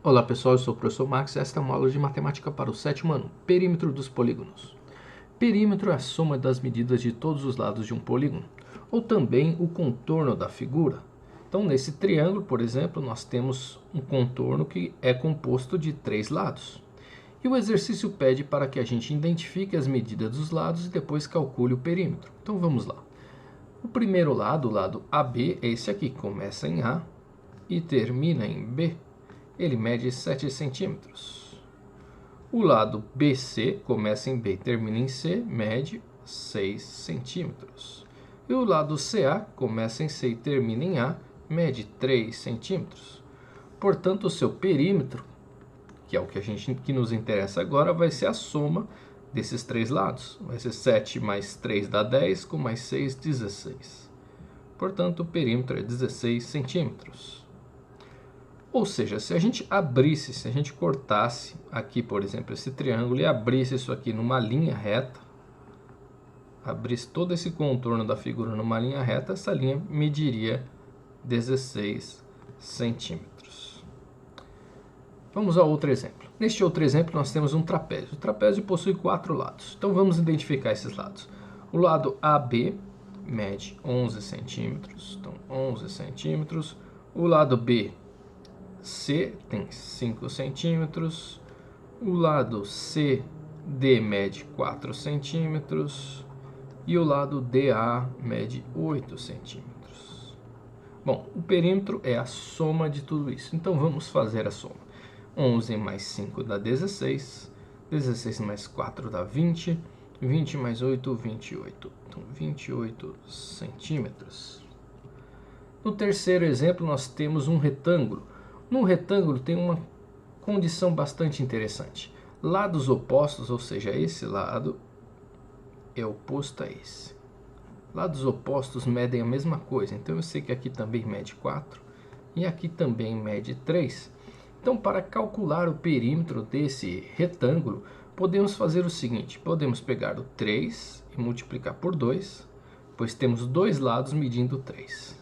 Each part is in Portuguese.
Olá pessoal, eu sou o professor Max e esta é uma aula de matemática para o sétimo ano, perímetro dos polígonos. Perímetro é a soma das medidas de todos os lados de um polígono, ou também o contorno da figura. Então nesse triângulo, por exemplo, nós temos um contorno que é composto de 3 lados. E o exercício pede para que a gente identifique as medidas dos lados e depois calcule o perímetro. Então vamos lá. O primeiro lado, o lado AB, é esse aqui, começa em A e termina em B. Ele mede 7 centímetros. O lado BC começa em B e termina em C, mede 6 centímetros. E o lado CA começa em C e termina em A, mede 3 centímetros. Portanto, o seu perímetro, que é o que nos interessa agora, vai ser a soma desses 3 lados. Vai ser 7 mais 3 dá 10, com mais 6, 16. Portanto, o perímetro é 16 centímetros. Ou seja, se a gente abrisse, se a gente cortasse aqui, por exemplo, esse triângulo e abrisse isso aqui numa linha reta, abrisse todo esse contorno da figura numa linha reta, essa linha mediria 16 centímetros. Vamos a outro exemplo. Neste outro exemplo, nós temos um trapézio. O trapézio possui 4 lados. Então, vamos identificar esses lados. O lado AB mede 11 centímetros. Então, 11 centímetros. O lado B C tem 5 centímetros, o lado CD mede 4 centímetros e o lado DA mede 8 centímetros. Bom, o perímetro é a soma de tudo isso, então vamos fazer a soma. 11 mais 5 dá 16, 16 mais 4 dá 20, 20 mais 8, 28. Então, 28 centímetros. No terceiro exemplo, nós temos um retângulo. No retângulo tem uma condição bastante interessante. Lados opostos, ou seja, esse lado é oposto a esse. Lados opostos medem a mesma coisa, então eu sei que aqui também mede 4 e aqui também mede 3. Então, para calcular o perímetro desse retângulo, podemos fazer o seguinte: podemos pegar o 3 e multiplicar por 2, pois temos dois lados medindo 3.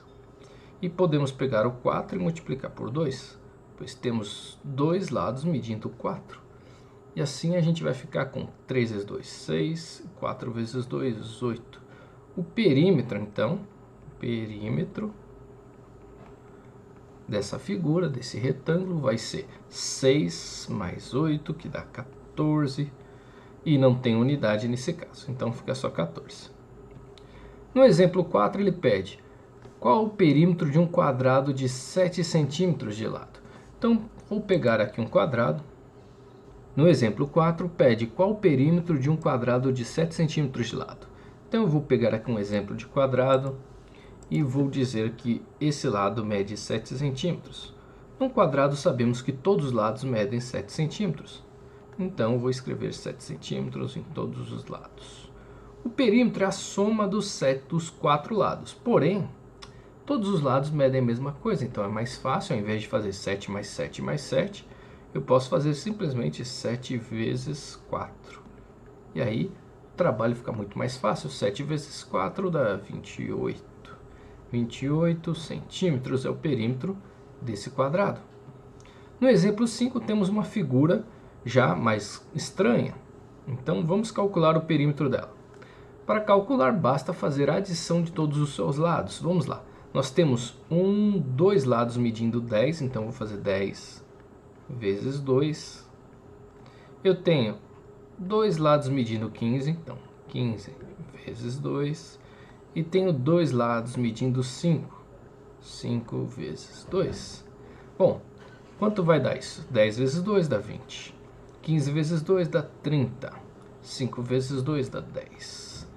E podemos pegar o 4 e multiplicar por 2, pois temos dois lados medindo 4. E assim a gente vai ficar com 3 vezes 2, 6, 4 vezes 2, 8. O perímetro, então, perímetro dessa figura, desse retângulo, vai ser 6 mais 8, que dá 14. E não tem unidade nesse caso, então fica só 14. No exemplo 4, ele pede: qual o perímetro de um quadrado de 7 centímetros de lado? Então, vou pegar aqui um quadrado. No exemplo 4, pede qual o perímetro de um quadrado de 7 centímetros de lado. Então, eu vou pegar aqui um exemplo de quadrado e vou dizer que esse lado mede 7 centímetros. Num quadrado, sabemos que todos os lados medem 7 centímetros. Então, eu vou escrever 7 centímetros em todos os lados. O perímetro é a soma dos 4 lados. Porém, todos os lados medem a mesma coisa, então é mais fácil, ao invés de fazer 7 mais 7 mais 7, eu posso fazer simplesmente 7 vezes 4. E aí o trabalho fica muito mais fácil. 7 vezes 4 dá 28. 28 centímetros é o perímetro desse quadrado. No exemplo 5 temos uma figura já mais estranha. Então vamos calcular o perímetro dela. Para calcular basta fazer a adição de todos os seus lados. Vamos lá. Nós temos dois lados medindo 10, então vou fazer 10 vezes 2. Eu tenho dois lados medindo 15, então 15 vezes 2. E tenho dois lados medindo 5, 5 vezes 2. Bom, quanto vai dar isso? 10 vezes 2 dá 20. 15 vezes 2 dá 30. 5 vezes 2 dá 10.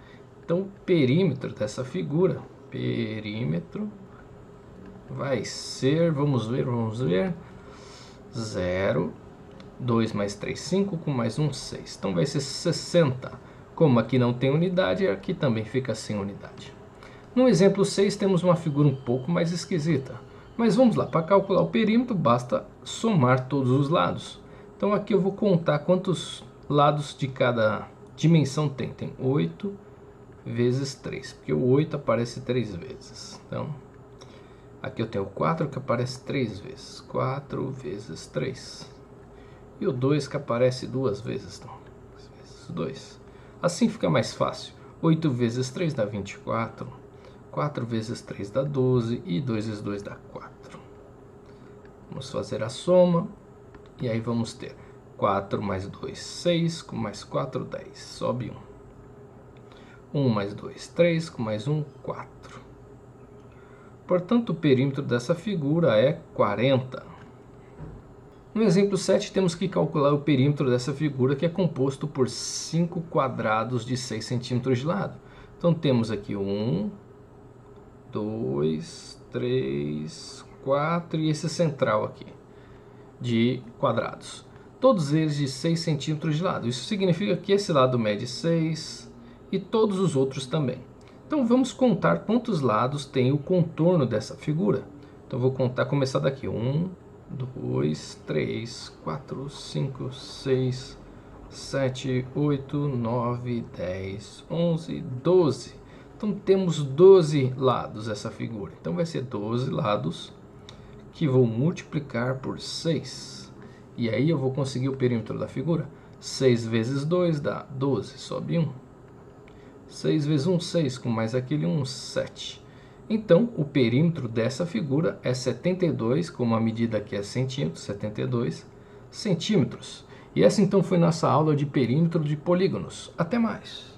Então, o perímetro dessa figura, perímetro, vai ser, vamos ver, 0, 2 mais 3, 5, com mais 1, 6. Então vai ser 60. Como aqui não tem unidade, aqui também fica sem unidade. No exemplo 6 temos uma figura um pouco mais esquisita. Mas vamos lá, para calcular o perímetro basta somar todos os lados. Então aqui eu vou contar quantos lados de cada dimensão tem. Tem 8 vezes 3, porque o 8 aparece 3 vezes. Então, Aqui eu tenho o 4 que aparece 3 vezes. 4 vezes 3. E o 2 que aparece 2 vezes. Então, vezes 2. Assim fica mais fácil. 8 vezes 3 dá 24. 4 vezes 3 dá 12. E 2 vezes 2 dá 4. Vamos fazer a soma. E aí vamos ter 4 mais 2, 6. Com mais 4, 10. Sobe 1. 1 mais 2, 3. Com mais 1, 4. Portanto, o perímetro dessa figura é 40. No exemplo 7, temos que calcular o perímetro dessa figura, que é composto por 5 quadrados de 6 centímetros de lado. Então, temos aqui 1, 2, 3, 4 e esse central aqui, de quadrados. Todos eles de 6 centímetros de lado. Isso significa que esse lado mede 6 e todos os outros também. Então, vamos contar quantos lados tem o contorno dessa figura. Então, vou contar, começar daqui. 1, 2, 3, 4, 5, 6, 7, 8, 9, 10, 11, 12. Então, temos 12 lados essa figura. Então, vai ser 12 lados que vou multiplicar por 6. E aí eu vou conseguir o perímetro da figura. 6 vezes 2 dá 12, sobe 1. 6 vezes 1, 6, com mais aquele 1, 7. Então, o perímetro dessa figura é 72, como a medida aqui é centímetros, 72 centímetros. E essa então foi nossa aula de perímetro de polígonos. Até mais!